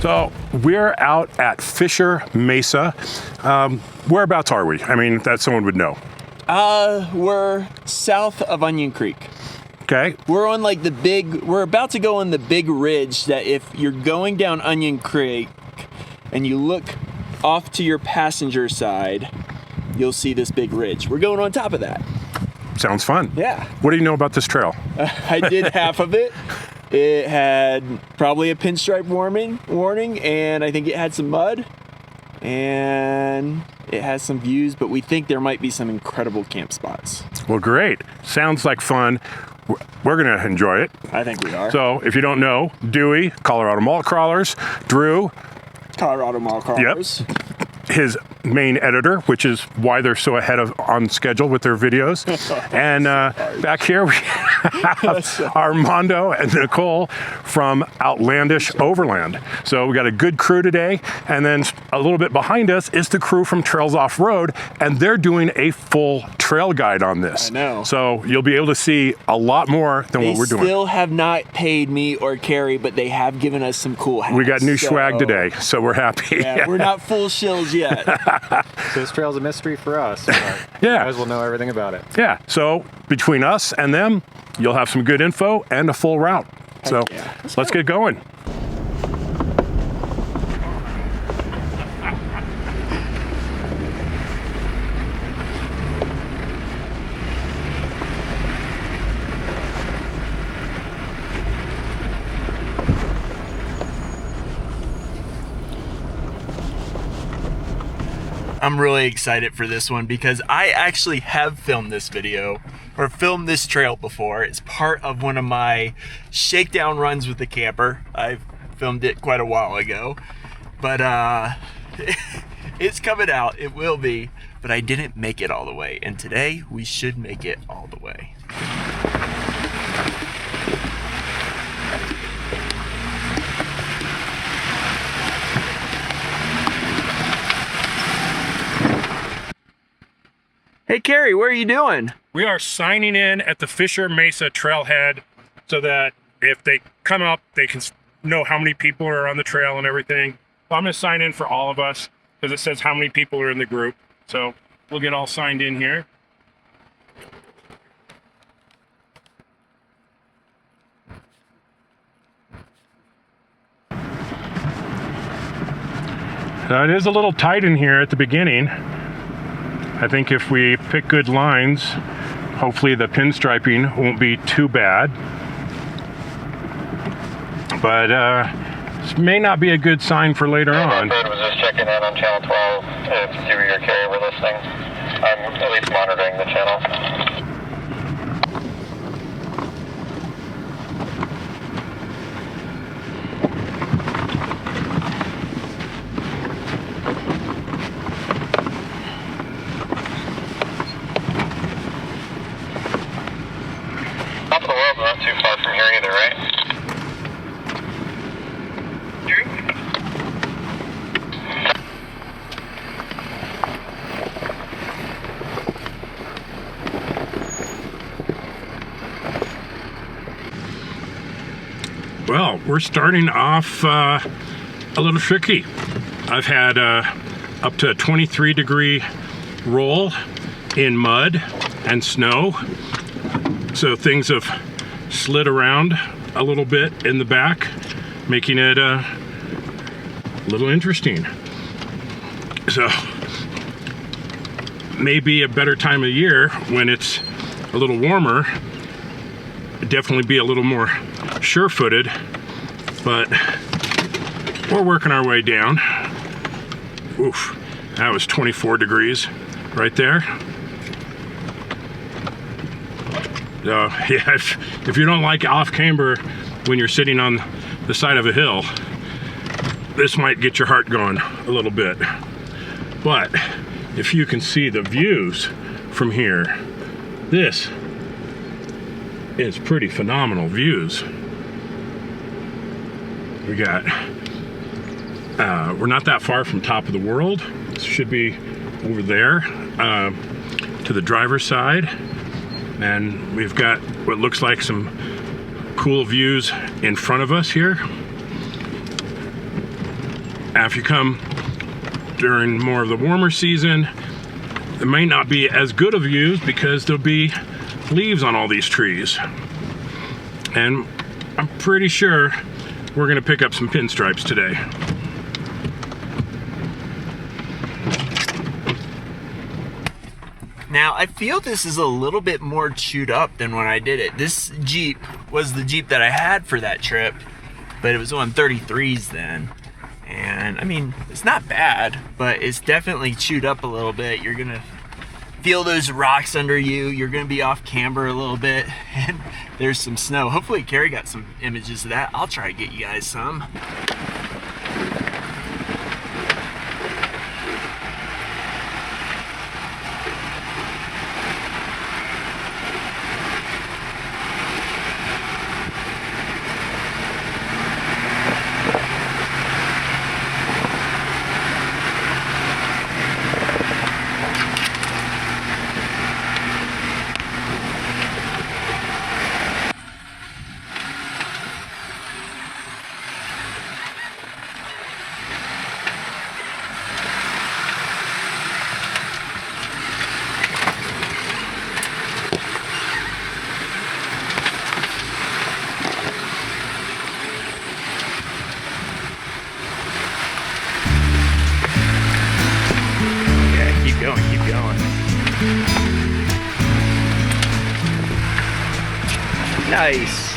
So we're out at Fisher Mesa. Whereabouts are we? I mean, that someone would know. We're south of Onion Creek. Okay. We're on like we're about to go on the big ridge that if you're going down Onion Creek and you look off to your passenger side, you'll see this big ridge. We're going on top of that. Sounds fun. Yeah. What do you know about this trail? I did half of it. It had probably a pinstripe warning, and I think it had some mud, and it has some views, but we think there might be some incredible camp spots. Well, great. Sounds like fun. We're going to enjoy it. I think we are. So if you don't know, Dewie, Colorado Mall Crawlers, Drew, Colorado Mall Crawlers. Yep. His main editor, which is why they're so ahead on schedule with their videos. And back here we have Armando and Nicole from Outlandish Overland. So we got a good crew today, and then a little bit behind us is the crew from Trails Offroad, and they're doing a full trail guide on this. I know. So you'll be able to see a lot more than what we're doing. They still have not paid me or Carrie, but they have given us some cool hats. We got new swag today, so we're happy. Yeah, we're not full shills yet. So this trail's a mystery for us. Yeah. You guys will know everything about it. Yeah. So between us and them, you'll have some good info and a full route. So yeah. Let's get going. I'm really excited for this one because I actually have filmed this video or filmed this trail before. It's part of one of my shakedown runs with the camper. I've filmed it quite a while ago, but it's coming out. It will be, but I didn't make it all the way, and today we should make it all the way. Hey, Carrie, where are you doing? We are signing in at the Fisher Mesa trailhead so that if they come up, they can know how many people are on the trail and everything. So I'm going to sign in for all of us because it says how many people are in the group. So we'll get all signed in here. It is a little tight in here at the beginning. I think if we pick good lines, hopefully the pinstriping won't be too bad. But this may not be a good sign for later on. Offroad was just checking in on channel 12 if Dewie or Carrie were listening. I'm at least monitoring the channel. Not too far from here either, right? Well, we're starting off a little tricky. I've had up to a 23-degree roll in mud and snow, so things have slid around a little bit in the back, making it a little interesting. So maybe a better time of year when it's a little warmer, definitely be a little more sure-footed, but we're working our way down. Oof, that was 24 degrees right there. So yeah, if you don't like off camber when you're sitting on the side of a hill, this might get your heart going a little bit. But if you can see the views from here, this is pretty phenomenal views. We got, we're not that far from top of the world. This should be over there to the driver's side. And we've got what looks like some cool views in front of us here. Now, if you come during more of the warmer season, it may not be as good of views because there'll be leaves on all these trees. And I'm pretty sure we're gonna pick up some pinstripes today. Now, I feel this is a little bit more chewed up than when I did it. This Jeep was the Jeep that I had for that trip, but it was on 33s then. And I mean, it's not bad, but it's definitely chewed up a little bit. You're gonna feel those rocks under you. You're gonna be off camber a little bit, and there's some snow. Hopefully Carrie got some images of that. I'll try to get you guys some. Keep going. Nice.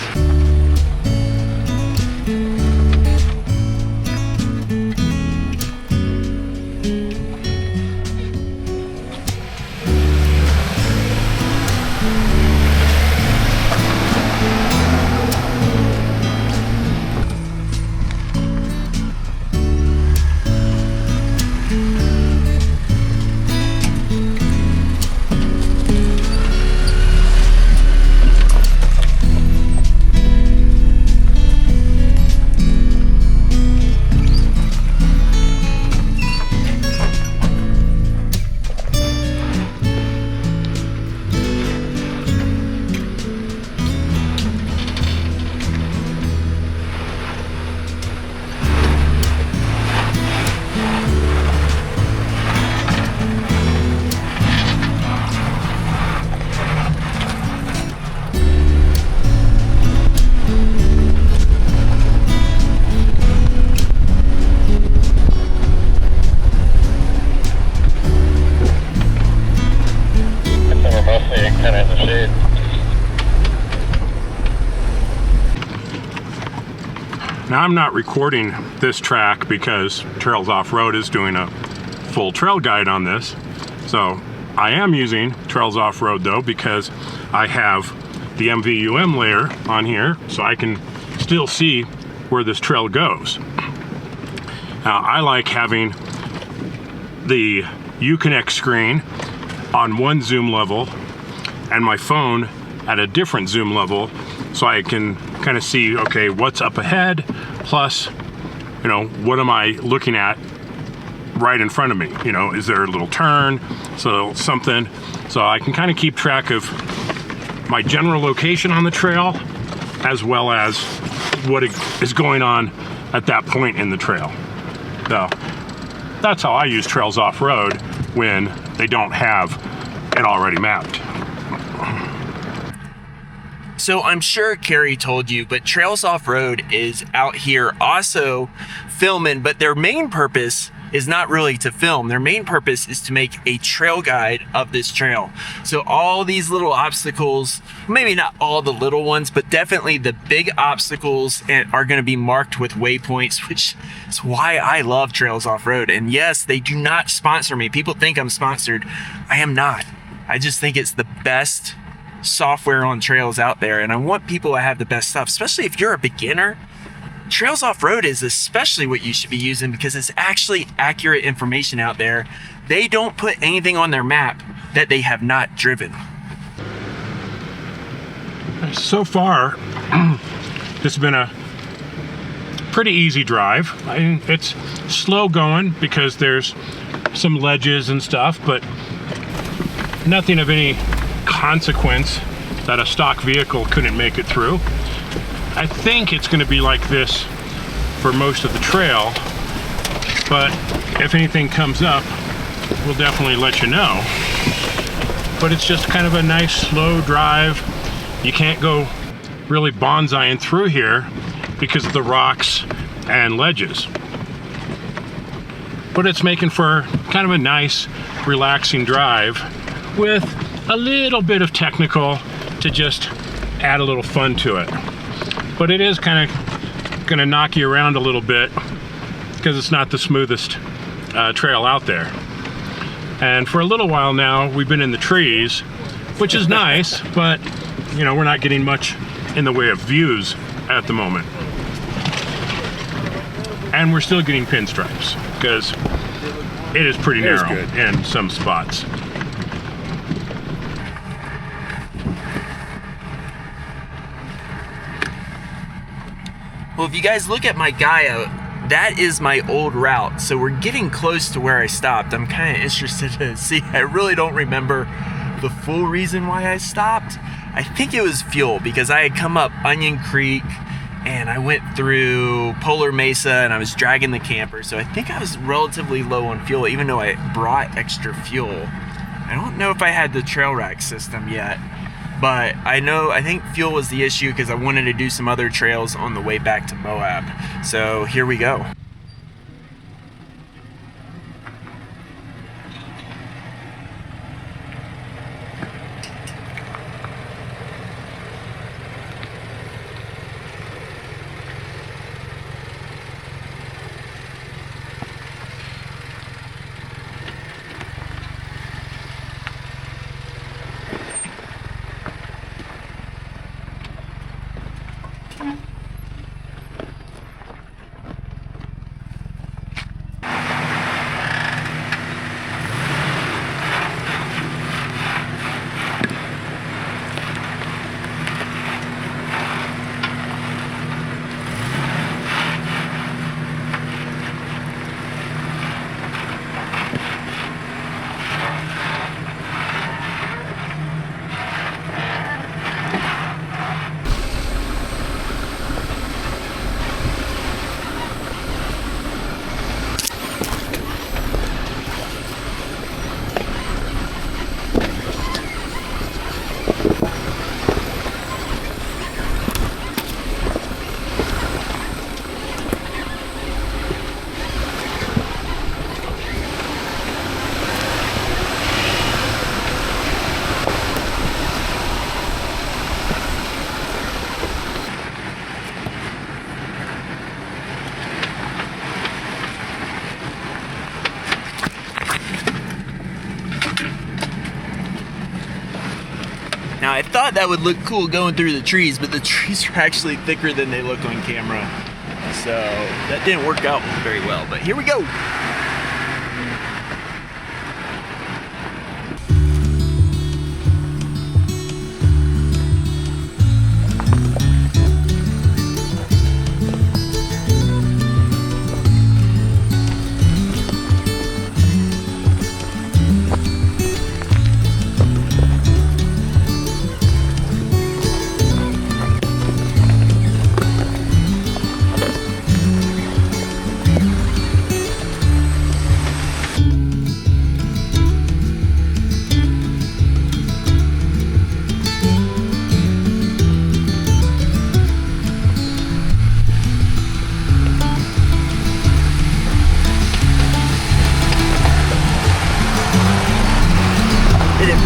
Now, I'm not recording this track because Trails Off-Road is doing a full trail guide on this. So I am using Trails Off-Road though, because I have the MVUM layer on here, so I can still see where this trail goes. Now, I like having the Uconnect screen on one zoom level and my phone at a different zoom level, so I can kind of see, okay, what's up ahead, plus, you know, what am I looking at right in front of me? You know, is there a little turn, so something, so I can kind of keep track of my general location on the trail, as well as what is going on at that point in the trail. So that's how I use Trails Off-Road when they don't have it already mapped. So I'm sure Carrie told you, but Trails Off-Road is out here also filming, but their main purpose is not really to film. Their main purpose is to make a trail guide of this trail. So all these little obstacles, maybe not all the little ones, but definitely the big obstacles are going to be marked with waypoints, which is why I love Trails Off-Road. And yes, they do not sponsor me. People think I'm sponsored. I am not. I just think it's the best software on trails out there, and I want people to have the best stuff, especially if you're a beginner. Trails Off-Road is especially what you should be using because it's actually accurate information out there. They don't put anything on their map that they have not driven. So far, this has been a pretty easy drive. I mean, it's slow going because there's some ledges and stuff, but nothing of any consequence that a stock vehicle couldn't make it through. I think it's going to be like this for most of the trail, but if anything comes up, we'll definitely let you know. But it's just kind of a nice slow drive. You can't go really bonsaiing through here because of the rocks and ledges. But it's making for kind of a nice, relaxing drive with a little bit of technical to just add a little fun to it. But it is kind of gonna knock you around a little bit because it's not the smoothest trail out there. And for a little while now, we've been in the trees, which is nice, but you know, we're not getting much in the way of views at the moment. And we're still getting pinstripes because it is pretty narrow in some spots. Well, if you guys look at my guide, that is my old route. So we're getting close to where I stopped. I'm kind of interested to see. I really don't remember the full reason why I stopped. I think it was fuel because I had come up Onion Creek and I went through Polar Mesa and I was dragging the camper. So I think I was relatively low on fuel, even though I brought extra fuel. I don't know if I had the trail rack system yet, but I think fuel was the issue because I wanted to do some other trails on the way back to Moab. So here we go. Now I thought that would look cool going through the trees, but the trees are actually thicker than they look on camera. So that didn't work out very well, but here we go.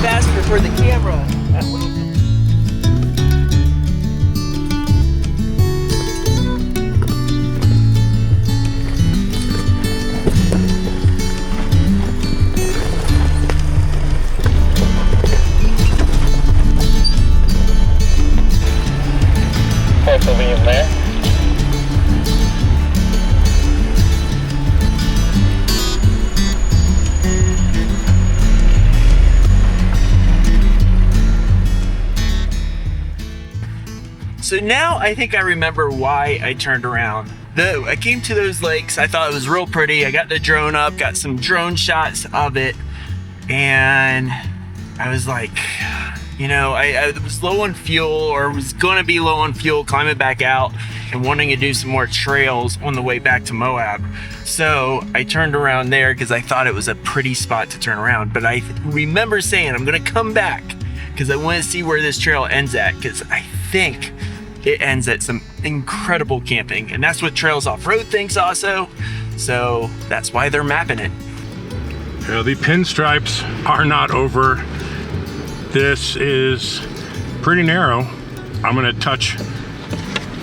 Faster for the camera. Close to leave there. So now I think I remember why I turned around. I came to those lakes, I thought it was real pretty. I got the drone up, got some drone shots of it, and I was like, you know, I was low on fuel, or was going to be low on fuel, climbing back out and wanting to do some more trails on the way back to Moab. So I turned around there because I thought it was a pretty spot to turn around. But I remember saying I'm going to come back because I want to see where this trail ends at, because I think it ends at some incredible camping. And that's what Trails Off-Road thinks also. So that's why they're mapping it. You know, the pinstripes are not over. This is pretty narrow. I'm gonna touch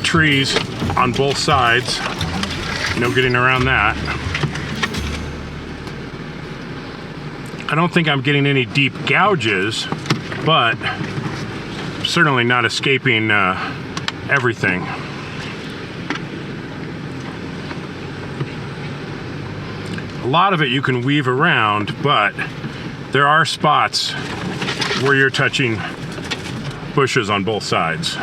trees on both sides. No getting around that. I don't think I'm getting any deep gouges, but certainly not escaping everything. A lot of it you can weave around, but there are spots where you're touching bushes on both sides.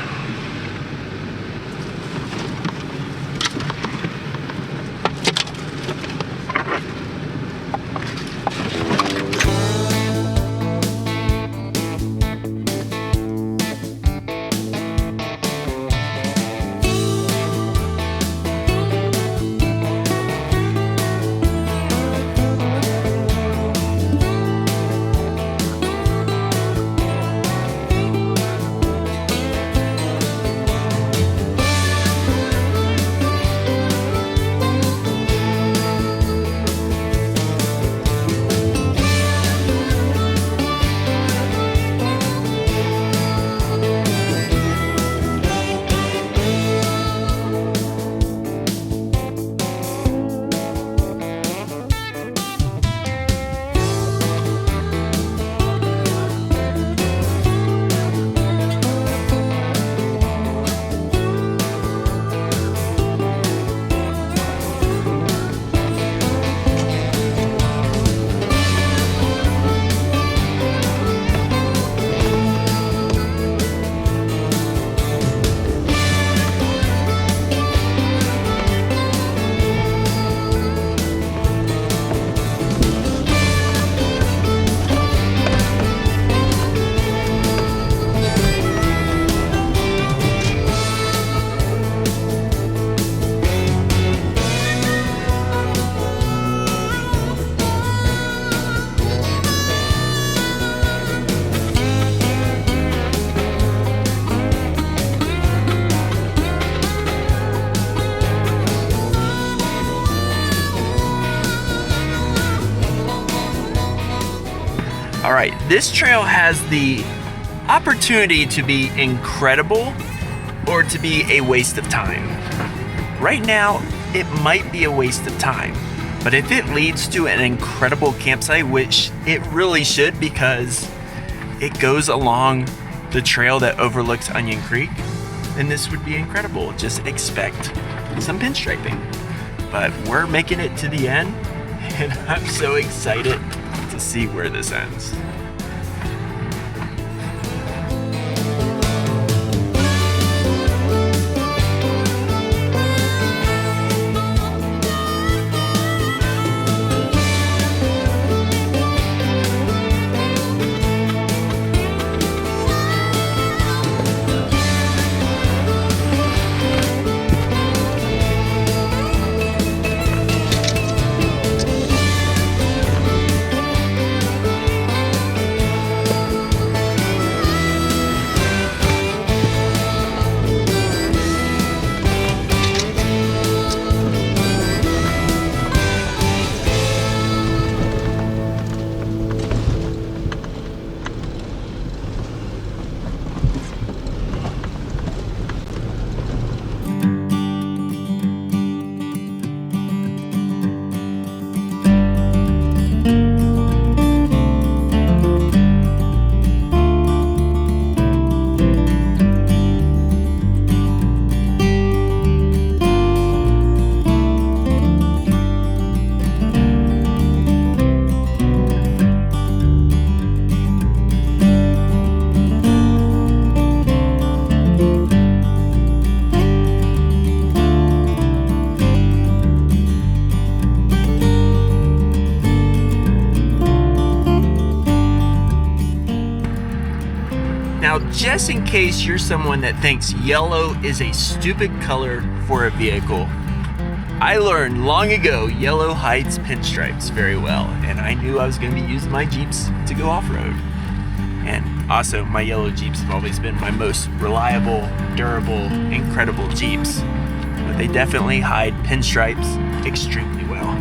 All right, this trail has the opportunity to be incredible or to be a waste of time. Right now, it might be a waste of time, but if it leads to an incredible campsite, which it really should because it goes along the trail that overlooks Onion Creek, then this would be incredible. Just expect some pinstriping. But we're making it to the end, and I'm so excited to see where this ends. Now, just in case you're someone that thinks yellow is a stupid color for a vehicle, I learned long ago yellow hides pinstripes very well, and I knew I was going to be using my Jeeps to go off-road. And also, my yellow Jeeps have always been my most reliable, durable, incredible Jeeps. But they definitely hide pinstripes extremely well.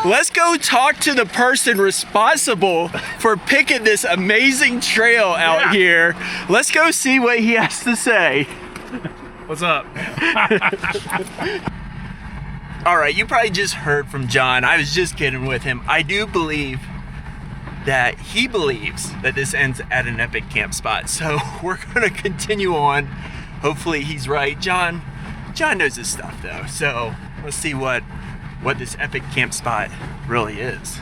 Let's go talk to the person responsible for picking this amazing trail out here. Let's go see what he has to say. What's up? All right, you probably just heard from John. I was just kidding with him. I do believe that he believes that this ends at an epic camp spot. So we're gonna continue on. Hopefully he's right. John knows his stuff though. So let's see what this epic camp spot really is.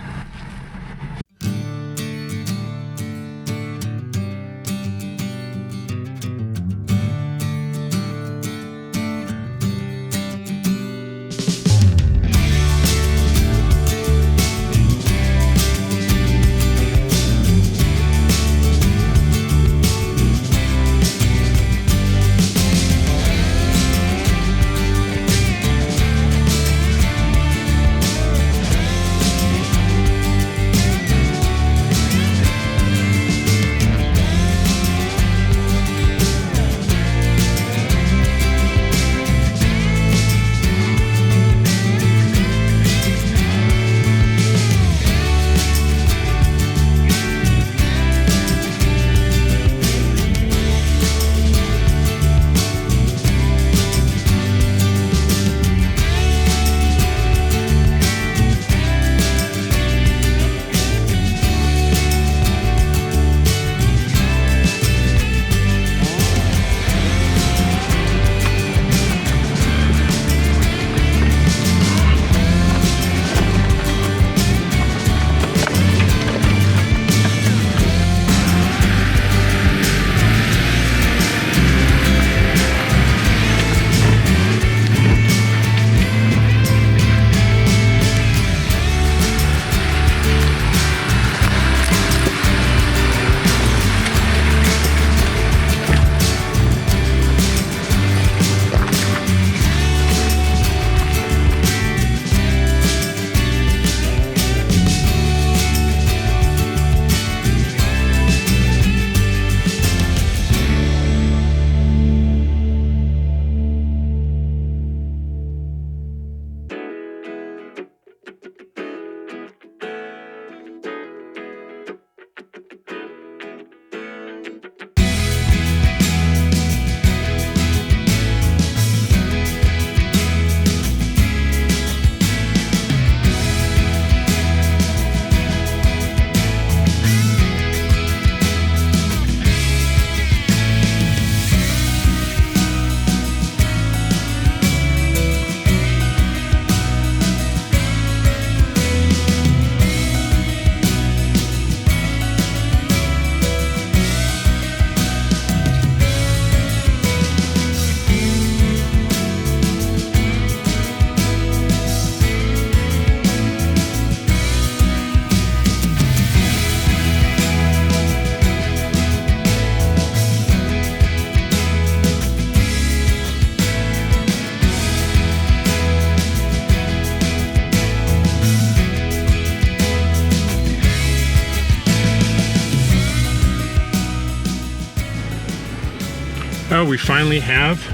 Oh, we finally have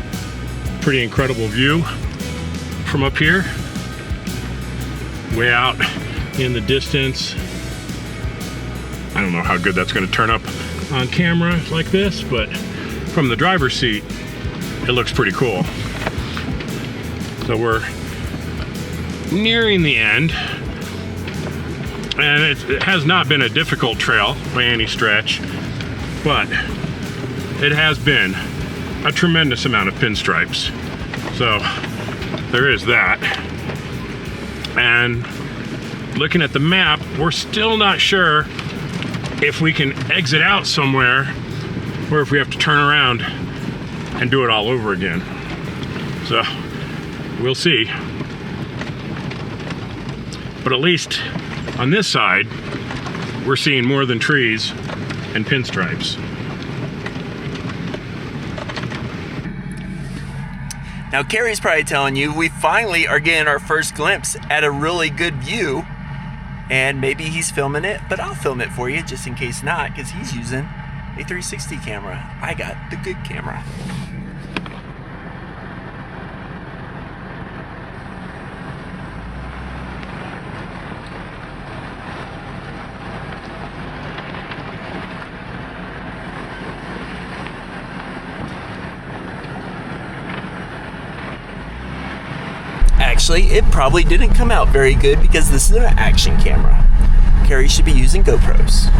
a pretty incredible view from up here. Way out in the distance. I don't know how good that's going to turn up on camera like this, but from the driver's seat, it looks pretty cool. So we're nearing the end, and it has not been a difficult trail by any stretch, but it has been a tremendous amount of pinstripes. So there is that. And looking at the map, we're still not sure if we can exit out somewhere or if we have to turn around and do it all over again. So we'll see. But at least on this side, we're seeing more than trees and pinstripes. Now Carrie's probably telling you we finally are getting our first glimpse at a really good view, and maybe he's filming it, but I'll film it for you just in case not, because he's using a 360 camera. I got the good camera. Actually, it probably didn't come out very good because this is an action camera. Carrie should be using GoPros. I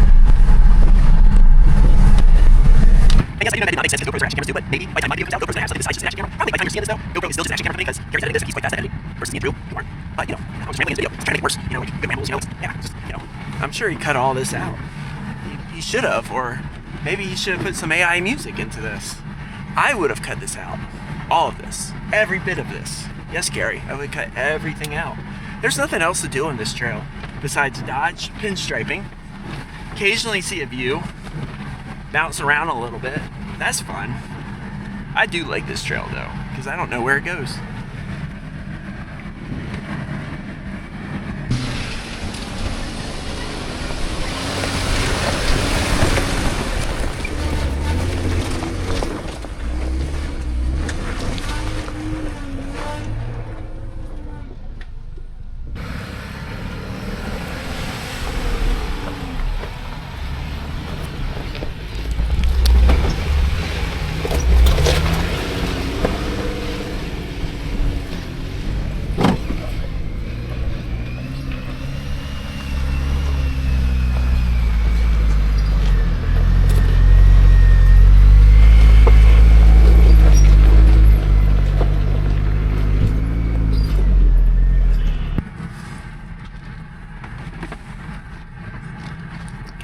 guess I didn't know that makes sense because GoPros are action cameras too, but maybe by the time might be without GoPros, they have something besides just an action camera. Probably by the time you're seeing this though, GoPro is still just an action camera for me because Carrie's editing this, he's quite fast at editing versus me and Drew, who aren't. But you know, I'm just rambling in this video, just trying to make it worse. You know, like good rambles, you know, yeah, just, you know. I'm sure he cut all this out. He should have, or maybe he should have put some AI music into this. I would have cut this out. All of this. Every bit of this. Yes, Gary, I would cut everything out. There's nothing else to do on this trail besides dodge pinstriping, occasionally see a view, bounce around a little bit. That's fun. I do like this trail though, because I don't know where it goes.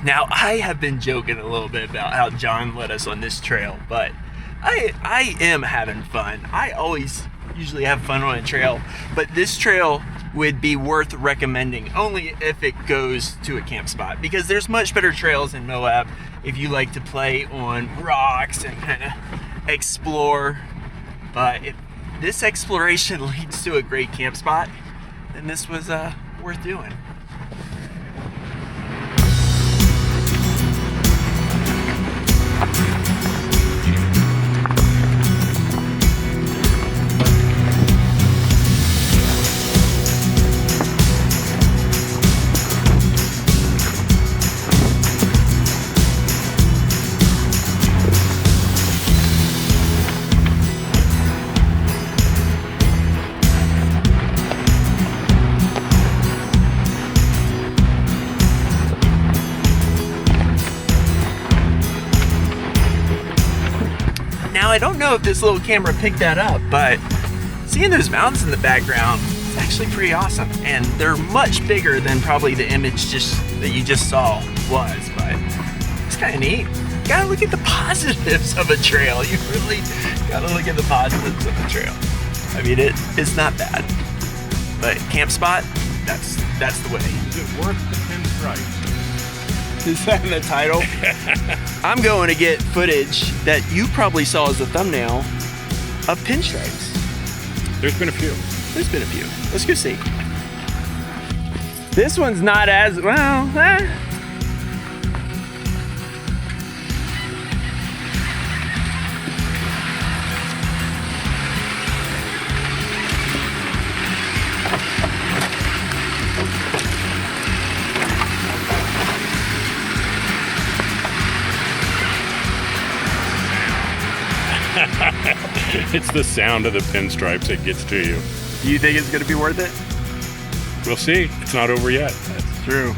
Now, I have been joking a little bit about how John led us on this trail, but I am having fun. I always usually have fun on a trail, but this trail would be worth recommending only if it goes to a camp spot, because there's much better trails in Moab if you like to play on rocks and kind of explore. But if this exploration leads to a great camp spot, then this was worth doing. Now, I don't know if this little camera picked that up, but seeing those mountains in the background is actually pretty awesome. And they're much bigger than probably the image that you just saw was, but it's kind of neat. You gotta look at the positives of a trail. You really gotta look at the positives of the trail. I mean, it's not bad, but camp spot, that's the way. Is it worth the pinstripes? Is that in the title? I'm going to get footage that you probably saw as a thumbnail of pinstripes. There's been a few. There's been a few. Let's go see. This one's not as, well, It's the sound of the pinstripes that gets to you. Do you think it's gonna be worth it? We'll see. It's not over yet. That's true.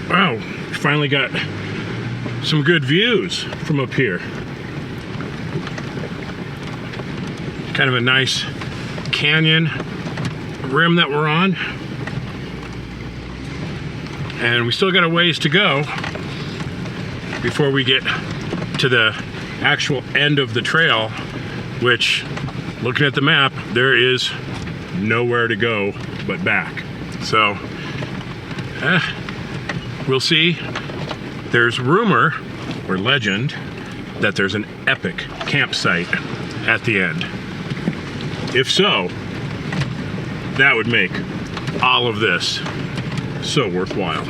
Wow, finally got some good views from up here. Kind of a nice canyon rim that we're on. And we still got a ways to go before we get to the actual end of the trail, which, looking at the map, there is nowhere to go but back. So, we'll see. There's rumor or legend that there's an epic campsite at the end. If so, that would make all of this so worthwhile.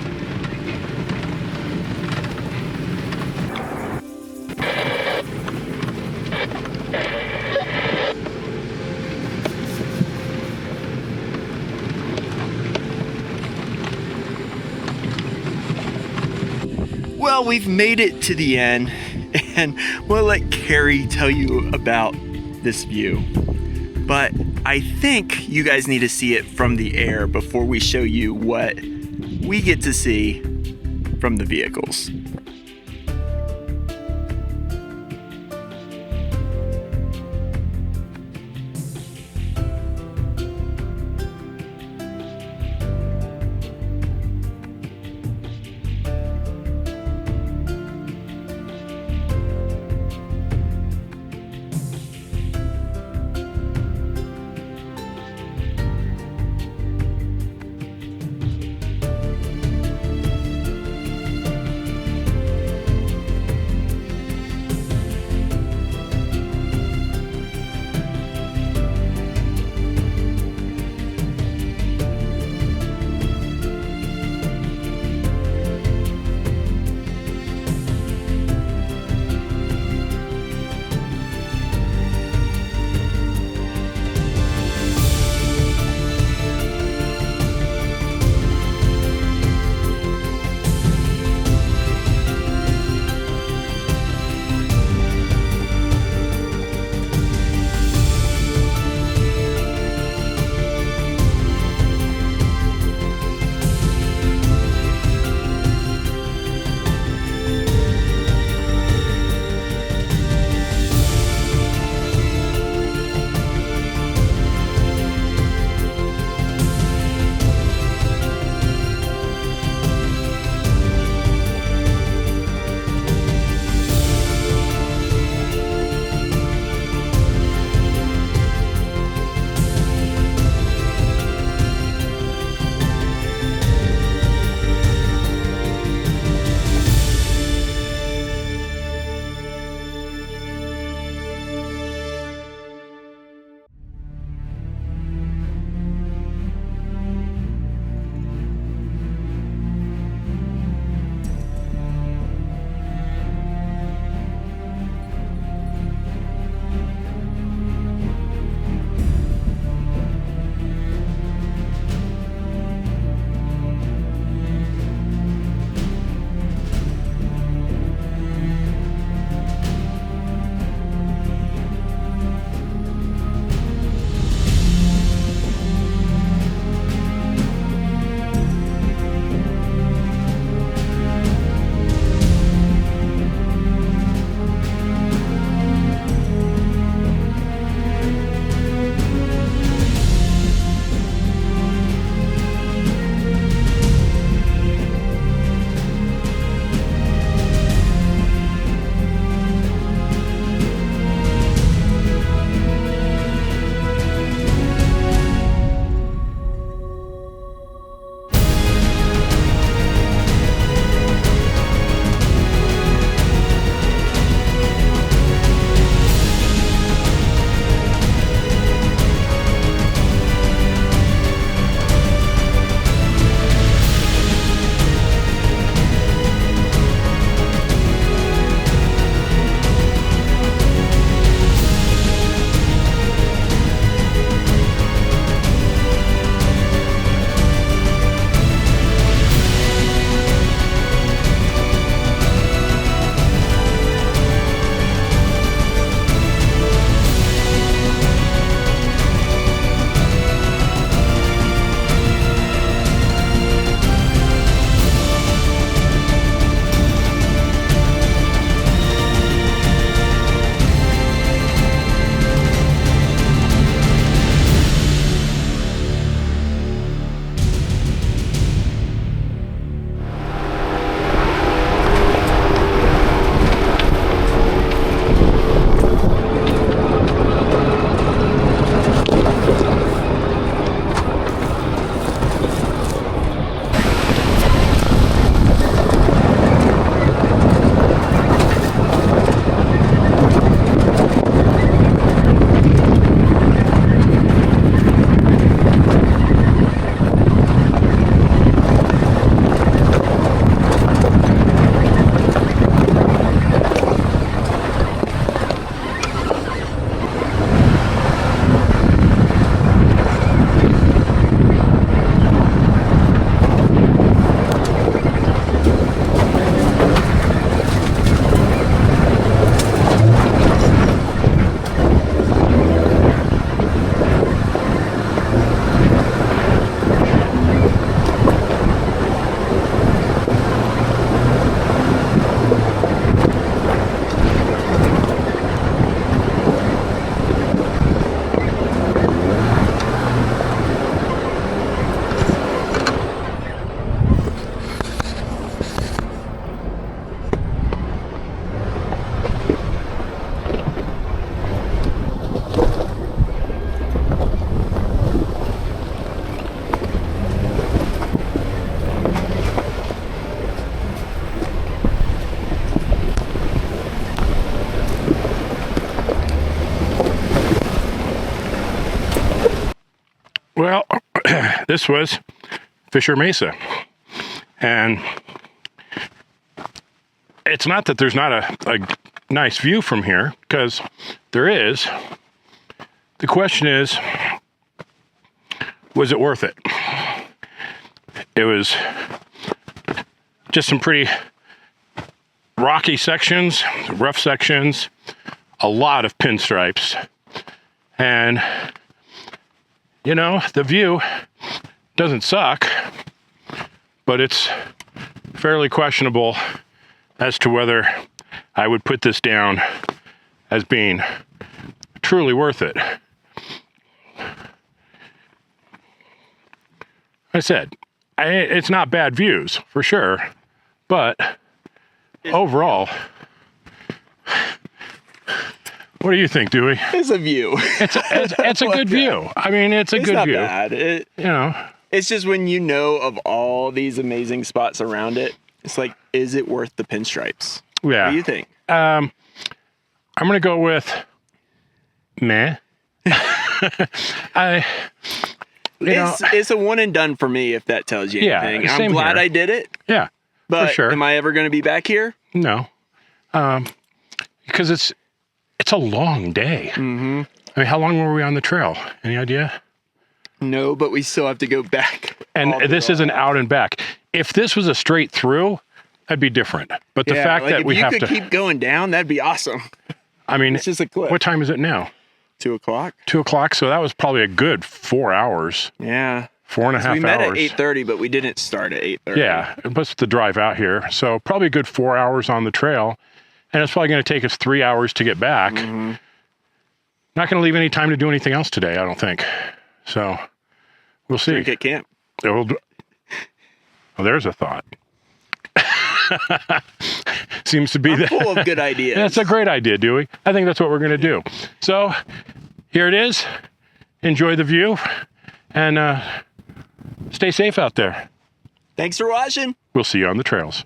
Well, we've made it to the end, and we'll let Carrie tell you about this view. But I think you guys need to see it from the air before we show you what we get to see from the vehicles. Well, this was Fisher Mesa. And it's not that there's not a nice view from here, because there is. The question is, was it worth it? It was just some pretty rocky sections, rough sections, a lot of pinstripes. And, you know, the view doesn't suck, but it's fairly questionable as to whether I would put this down as being truly worth it. I said, it's not bad views, for sure, but overall, what do you think, Dewie? It's a view. It's a good view. I mean, it's a good not view. Bad. You know, It's just when you know of all these amazing spots around it, it's like, is it worth the pinstripes? yeah. What do you think? I'm gonna go with meh. It's a one and done for me, if that tells you Yeah, anything. same I'm glad here. I did it, Yeah, but for sure. am I ever going to be back here? No, because it's a long day. Mm-hmm. I mean, how long were we on the trail? Any idea? No, but we still have to go back. And this is an out and back. If this was a straight through, that'd be different. But the fact that we have if you to, could keep going down, that'd be awesome. I mean, It's just a clip. what time is it now? 2 o'clock. 2 o'clock. So that was probably a good 4 hours, Yeah. 4.5 hours. We met at 8:30, but we didn't start at 8:30. Yeah, plus the drive out here. So probably a good 4 hours on the trail. And it's probably going to take us 3 hours to get back. Mm-hmm. Not going to leave any time to do anything else today, I don't think. So we'll see. Drink at camp. Well, there's a thought. Seems to be that. Full of good ideas. That's a great idea, Dewie. I think that's what we're going to do. So here it is. Enjoy the view and stay safe out there. Thanks for watching. We'll see you on the trails.